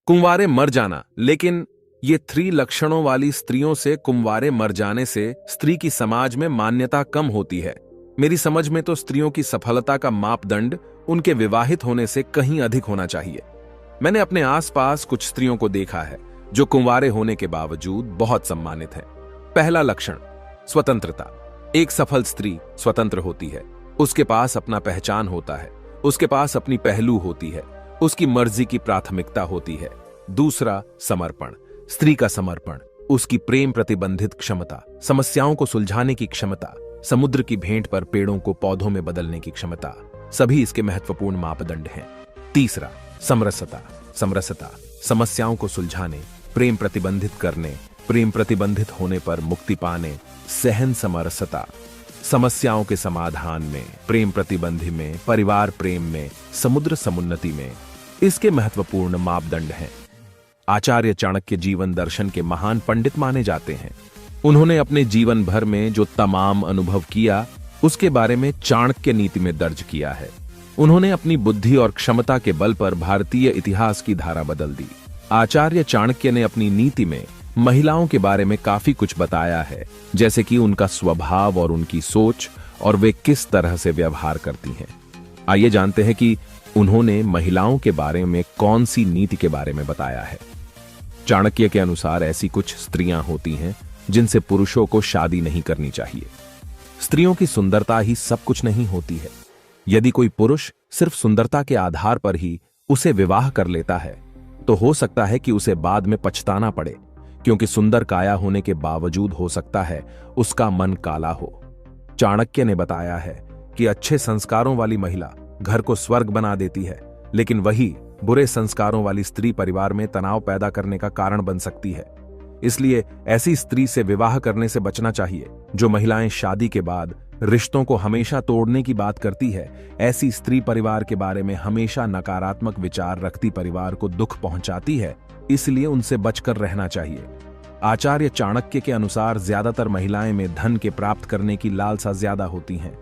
कुंवारे मर जाना। लेकिन ये 3 लक्षणों वाली स्त्रियों से कुंवारे मर जाने से स्त्री की समाज में मान्यता कम होती है। मेरी समझ में तो स्त्रियों की सफलता का मापदंड उनके विवाहित होने से कहीं अधिक होना चाहिए। मैंने अपने आसपास कुछ स्त्रियों को देखा है जो कुंवारे होने के बावजूद बहुत सम्मानित हैं। पहला लक्षण, स्वतंत्रता। एक सफल स्त्री स्वतंत्र होती है। उसके पास अपना पहचान होता है, उसके पास अपनी पहलू होती है, उसकी मर्जी की प्राथमिकता होती है। दूसरा, समर्पण। स्त्री का समर्पण, उसकी प्रेम प्रतिबंधित क्षमता, समस्याओं को सुलझाने की क्षमता, समुद्र की भेंट पर पेड़ों को पौधों में बदलने की क्षमता, सभी इसके महत्वपूर्ण मापदंड हैं। तीसरा, समरसता। समरसता, समस्याओं को सुलझाने, प्रेम प्रतिबंधित करने, प्रेम प्रतिबंधित होने पर मुक्ति पाने, सहन समरसता, समस्याओं के समाधान में, प्रेम प्रतिबंधी में, परिवार प्रेम में, समुद्र समुन्नति में, इसके महत्वपूर्ण मापदंड हैं। आचार्य चाणक्य जीवन दर्शन के महान पंडित माने जाते हैं। उन्होंने अपने जीवन भर में जो तमाम अनुभव किया उसके बारे में चाणक्य नीति में दर्ज किया है। उन्होंने अपनी बुद्धि और क्षमता के बल पर भारतीय इतिहास की धारा बदल दी। आचार्य चाणक्य ने अपनी नीति में महिलाओं के बारे में काफी कुछ बताया है, जैसे कि उनका स्वभाव और उनकी सोच और वे किस तरह से व्यवहार करती हैं। आइए जानते हैं कि उन्होंने महिलाओं के बारे में कौन सी नीति के बारे में बताया है। चाणक्य के अनुसार ऐसी कुछ स्त्रियां होती हैं जिनसे पुरुषों को शादी नहीं करनी चाहिए। स्त्रियों की सुंदरता ही सब कुछ नहीं होती है। यदि कोई पुरुष सिर्फ सुंदरता के आधार पर ही उसे विवाह कर लेता है तो हो सकता है कि उसे बाद में पछताना पड़े, क्योंकि सुंदर काया होने के बावजूद हो सकता है उसका मन काला हो। चाणक्य ने बताया है कि अच्छे संस्कारों वाली महिला घर को स्वर्ग बना देती है, लेकिन वही बुरे संस्कारों वाली स्त्री परिवार में तनाव पैदा करने का कारण बन सकती है। इसलिए ऐसी स्त्री से विवाह करने से बचना चाहिए। जो महिलाएं शादी के बाद रिश्तों को हमेशा तोड़ने की बात करती है, ऐसी स्त्री परिवार के बारे में हमेशा नकारात्मक विचार रखती परिवार को दुख पहुंचाती है, इसलिए उनसे बचकर रहना चाहिए। आचार्य चाणक्य के अनुसार ज्यादातर महिलाएं में धन के प्राप्त करने की लालसा ज्यादा होती हैं।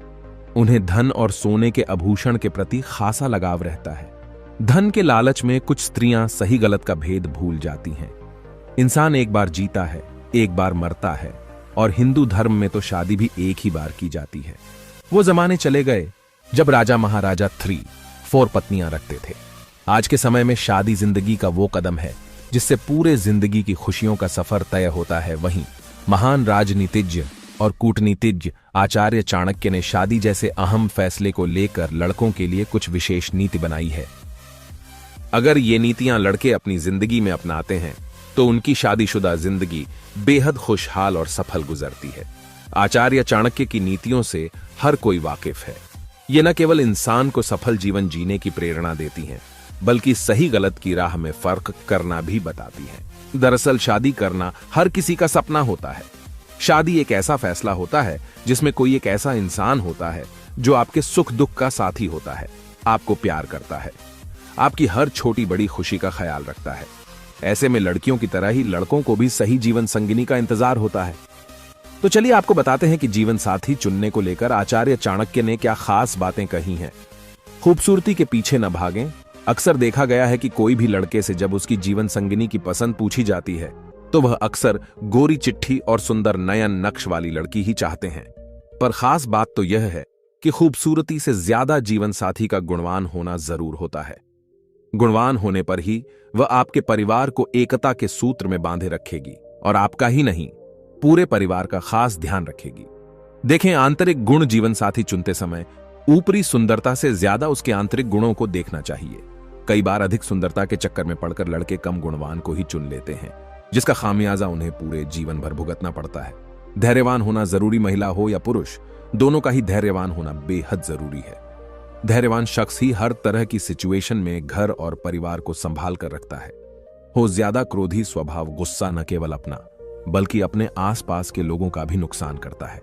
उन्हें धन और सोने के आभूषण के प्रति खासा लगाव रहता है। धन के लालच में कुछ स्त्रियां सही गलत का भेद भूल जाती हैं। इंसान एक बार जीता है, एक बार मरता है, और हिंदू धर्म में तो शादी भी एक ही बार की जाती है। वो जमाने चले गए जब राजा महाराजा 3-4 पत्नियां रखते थे। आज के समय में शादी जिंदगी का वो कदम है जिससे पूरे जिंदगी की खुशियों का सफर तय होता है। वहीं महान राजनीतिज्ञ और कूटनीतिज्ञ आचार्य चाणक्य ने शादी जैसे अहम फैसले को लेकर लड़कों के लिए कुछ विशेष नीति बनाई है। अगर ये नीतियां लड़के अपनी जिंदगी में अपनाते हैं तो उनकी शादीशुदा जिंदगी बेहद खुशहाल और सफल गुजरती है। आचार्य चाणक्य की नीतियों से हर कोई वाकिफ है। ये न केवल इंसान को सफल जीवन जीने की प्रेरणा देती हैं, बल्कि सही गलत की राह में फर्क करना भी बताती हैं। दरअसल शादी करना हर किसी का सपना होता है। शादी एक ऐसा फैसला होता है जिसमें कोई एक ऐसा इंसान होता है जो आपके सुख दुख का साथी होता है, आपको प्यार करता है, आपकी हर छोटी बड़ी खुशी का ख्याल रखता है। ऐसे में लड़कियों की तरह ही लड़कों को भी सही जीवन संगिनी का इंतजार होता है। तो चलिए आपको बताते हैं कि जीवन साथी चुनने को लेकर आचार्य चाणक्य ने क्या खास बातें कही हैं। खूबसूरती के पीछे न भागें। अक्सर देखा गया है कि कोई भी लड़के से जब उसकी जीवन संगिनी की पसंद पूछी जाती है तो वह अक्सर गोरी चिट्ठी और सुंदर नयन नक्श वाली लड़की ही चाहते हैं। पर खास बात तो यह है कि खूबसूरती से ज्यादा जीवन साथी का गुणवान होना जरूर होता है। गुणवान होने पर ही वह आपके परिवार को एकता के सूत्र में बांधे रखेगी और आपका ही नहीं, पूरे परिवार का खास ध्यान रखेगी। देखें, आंतरिक गुण जीवन साथी चुनते समय ऊपरी सुंदरता से ज्यादा उसके आंतरिक गुणों को देखना चाहिए। कई बार अधिक सुंदरता के चक्कर में पड़कर लड़के कम गुणवान को ही चुन लेते हैं, जिसका खामियाजा उन्हें पूरे जीवन भर भुगतना पड़ता है। धैर्यवान होना जरूरी, महिला हो या पुरुष, दोनों का ही धैर्यवान होना बेहद जरूरी है। धैर्यवान शख्स ही हर तरह की सिचुएशन में घर और परिवार को संभाल कर रखता है। हो ज्यादा क्रोधी स्वभाव गुस्सा न केवल अपना बल्कि अपने आसपास के लोगों का भी नुकसान करता है।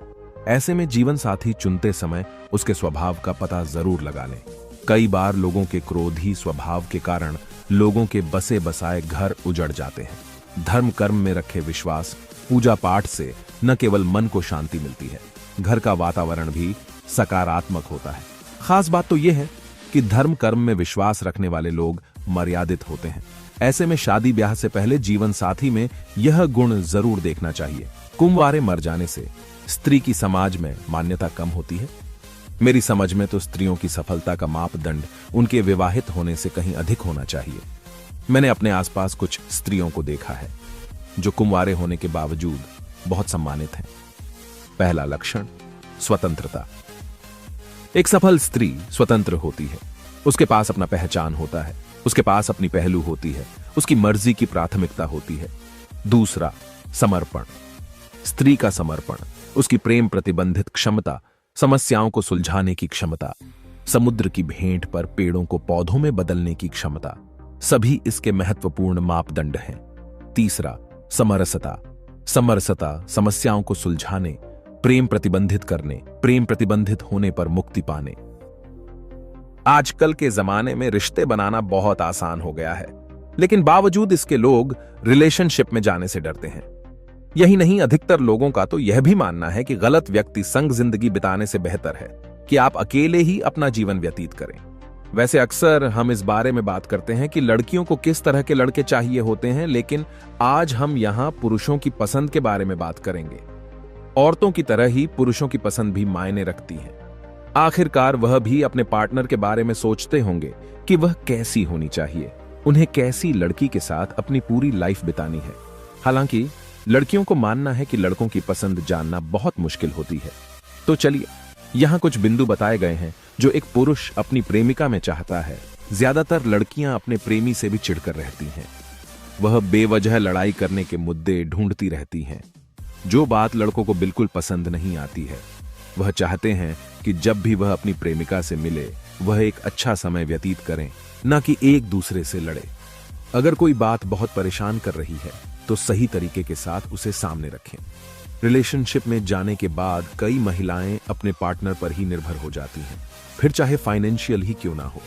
ऐसे में जीवन साथी चुनते समय उसके स्वभाव का पता जरूर लगा लें। कई बार लोगों के क्रोधी स्वभाव के कारण लोगों के बसे बसाए घर उजड़ जाते हैं। धर्म कर्म में रखे विश्वास, पूजा पाठ से न केवल मन को शांति मिलती है, घर का वातावरण भी सकारात्मक होता है। खास बात तो यह है कि धर्म कर्म में विश्वास रखने वाले लोग मर्यादित होते हैं। ऐसे में शादी ब्याह से पहले जीवन साथी में यह गुण जरूर देखना चाहिए। कुंवारे मर जाने से स्त्री की समाज में मान्यता कम होती है। मेरी समझ में तो स्त्रियों की सफलता का मापदंड उनके विवाहित होने से कहीं अधिक होना चाहिए। मैंने अपने आसपास कुछ स्त्रियों को देखा है जो कुंवारे होने के बावजूद बहुत सम्मानित हैं। पहला लक्षण, स्वतंत्रता। एक सफल स्त्री स्वतंत्र होती है। उसके पास अपना पहचान होता है, उसके पास अपनी पहलू होती है, उसकी मर्जी की प्राथमिकता होती है। दूसरा, समर्पण। स्त्री का समर्पण, उसकी प्रेम प्रतिबंधित क्षमता, समस्याओं को सुलझाने की क्षमता, समुद्र की भेंट पर पेड़ों को पौधों में बदलने की क्षमता, सभी इसके महत्वपूर्ण मापदंड हैं। तीसरा, समरसता। समरसता समस्याओं को सुलझाने, प्रेम प्रतिबंधित करने, प्रेम प्रतिबंधित होने पर मुक्ति पाने। आजकल के जमाने में रिश्ते बनाना बहुत आसान हो गया है, लेकिन बावजूद इसके लोग रिलेशनशिप में जाने से डरते हैं। यही नहीं, अधिकतर लोगों का तो यह भी मानना है कि गलत व्यक्ति संग जिंदगी बिताने से बेहतर है कि आप अकेले ही अपना जीवन व्यतीत करें। वैसे अक्सर हम इस बारे में बात करते हैं कि लड़कियों को किस तरह के लड़के चाहिए होते हैं, लेकिन आज हम यहां पुरुषों की पसंद के बारे में बात करेंगे। औरतों की तरह ही पुरुषों की पसंद भी मायने रखती है। आखिरकार वह भी अपने पार्टनर के बारे में सोचते होंगे कि वह कैसी होनी चाहिए, उन्हें कैसी लड़की के साथ अपनी पूरी लाइफ बितानी है। हालांकि लड़कियों को मानना है कि लड़कों की पसंद जानना बहुत मुश्किल होती है। तो चलिए, यहां कुछ बिंदु बताए गए हैं जो एक पुरुष अपनी प्रेमिका में चाहता है। ज्यादातर लड़कियां अपने प्रेमी से भी चिढ़कर रहती हैं। वह बेवजह लड़ाई करने के मुद्दे ढूंढती रहती हैं, जो बात लड़कों को बिल्कुल पसंद नहीं आती है। वह चाहते हैं कि जब भी वह अपनी प्रेमिका से मिले, वह एक अच्छा समय व्यतीत करें, न कि एक दूसरे से लड़े। अगर कोई बात बहुत परेशान कर रही है तो सही तरीके के साथ उसे सामने रखें। रिलेशनशिप में जाने के बाद कई महिलाएं अपने पार्टनर पर ही निर्भर हो जाती हैं, फिर चाहे फाइनेंशियल ही क्यों ना हो।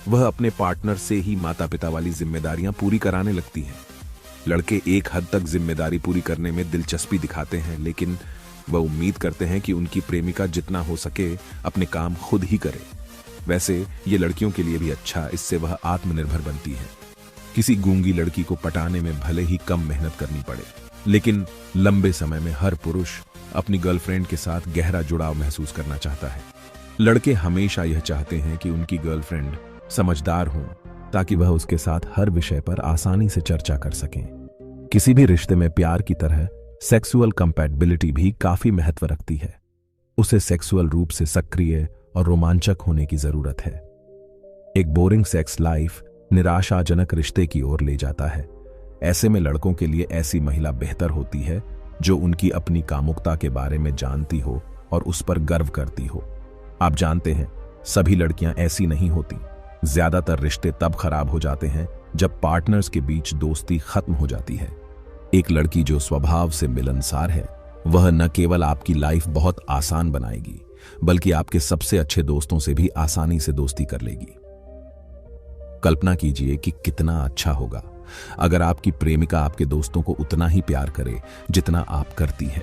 वह अपने पार्टनर से ही माता पिता वाली जिम्मेदारियां पूरी कराने लगती हैं। लड़के एक हद तक जिम्मेदारी पूरी करने में दिलचस्पी दिखाते हैं, लेकिन वह उम्मीद करते हैं कि उनकी प्रेमिका जितना हो सके अपने काम खुद ही करे। वैसे ये लड़कियों के लिए भी अच्छा, इससे वह आत्मनिर्भर बनती है। किसी गूंगी लड़की को पटाने में भले ही कम मेहनत करनी पड़े, लेकिन लंबे समय में हर पुरुष अपनी गर्लफ्रेंड के साथ गहरा जुड़ाव महसूस करना चाहता है। लड़के हमेशा यह चाहते हैं कि उनकी गर्लफ्रेंड समझदार हो, ताकि वह उसके साथ हर विषय पर आसानी से चर्चा कर सकें। किसी भी रिश्ते में प्यार की तरह सेक्सुअल कंपैटिबिलिटी भी काफी महत्व रखती है। उसे सेक्सुअल रूप से सक्रिय और रोमांचक होने की जरूरत है। एक बोरिंग सेक्स लाइफ निराशाजनक रिश्ते की ओर ले जाता है। ऐसे में लड़कों के लिए ऐसी महिला बेहतर होती है जो उनकी अपनी कामुकता के बारे में जानती हो और उस पर गर्व करती हो। आप जानते हैं, सभी लड़कियां ऐसी नहीं होती। ज्यादातर रिश्ते तब खराब हो जाते हैं जब पार्टनर्स के बीच दोस्ती खत्म हो जाती है। एक लड़की जो स्वभाव से मिलनसार है, वह न केवल आपकी लाइफ बहुत आसान बनाएगी, बल्कि आपके सबसे अच्छे दोस्तों से भी आसानी से दोस्ती कर लेगी। कल्पना कीजिए कि कितना अच्छा होगा अगर आपकी प्रेमिका आपके दोस्तों को उतना ही प्यार करे जितना आप करती है।